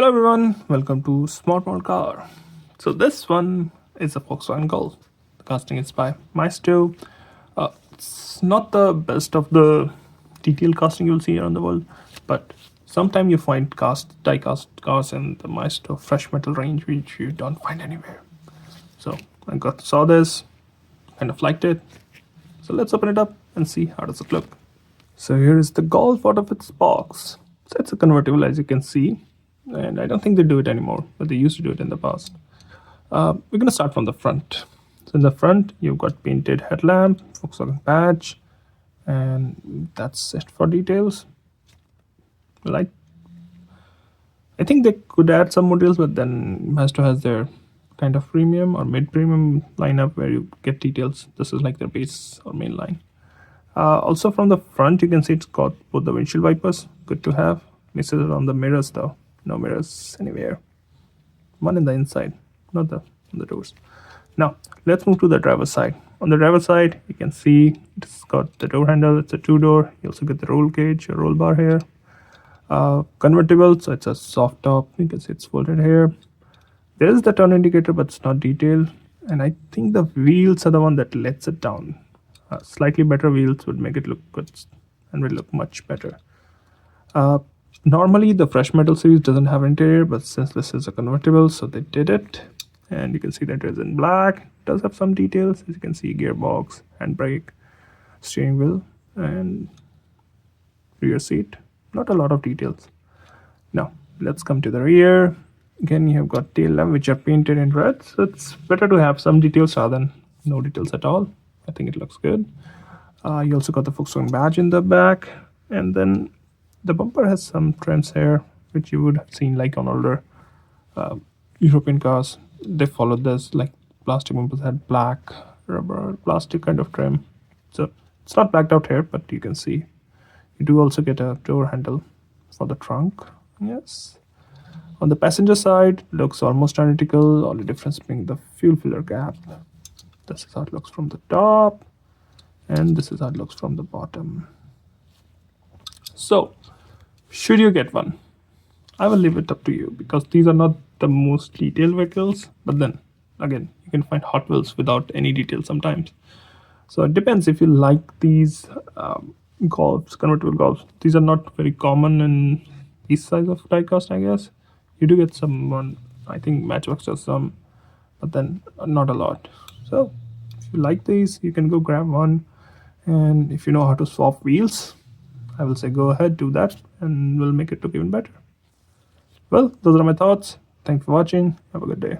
Hello everyone, welcome to smallmodelcar. So this one is a Volkswagen Golf. The casting is by Maisto. It's not the best of the detailed casting you'll see around the world, but sometimes you find die-cast cars in the Maisto fresh metal range which you don't find anywhere. So I saw this, kind of liked it. So let's open it up and see how does it look. So here is the Golf out of its box. So it's a convertible, as you can see. And I don't think they do it anymore, but they used to do it in the past. We're going to start from the front. So in the front, you've got painted headlamp, Volkswagen badge, and that's it for details. I think they could add some models, but then Maisto has their kind of premium or mid-premium lineup where you get details. This is like their base or main line. Also from the front, you can see it's got both the windshield wipers. Good to have. Misses it on the mirrors though. No mirrors anywhere. One in the inside, not on the doors. Now, let's move to the driver's side. On the driver's side, you can see it's got the door handle. It's a two-door. You also get the roll cage or roll bar here. Convertible, so it's a soft top. You can see it's folded here. There is the turn indicator, but it's not detailed. And I think the wheels are the one that lets it down. Slightly better wheels would make it look good and will look much better. Normally the fresh metal series doesn't have interior, but since this is a convertible, so they did it. And you can see that it is in black. It does have some details, as you can see, gearbox, handbrake, steering wheel, and rear seat. Not a lot of details. Now let's come to the rear. Again, you have got tail lamp which are painted in red, so it's better to have some details rather than no details at all. I think it looks good. You also got the Volkswagen badge in the back, and then the bumper has some trims here, which you would have seen like on older European cars. They followed this, like plastic bumpers had black rubber plastic kind of trim. So it's not blacked out here, but you can see you do also get a door handle for the trunk. Yes. On the passenger side, looks almost identical. Only difference being the fuel filler gap. This is how it looks from the top, and this is how it looks from the bottom. So, should you get one? I will leave it up to you because these are not the most detailed vehicles, but then again, you can find Hot Wheels without any detail sometimes. So it depends if you like these Golfs, convertible Golfs. These are not very common in these size of diecast, I guess. You do get some, I think Matchbox does some, but then not a lot. So if you like these, you can go grab one. And if you know how to swap wheels, I will say go ahead, do that, and we'll make it look even better. Well, those are my thoughts. Thanks for watching. Have a good day.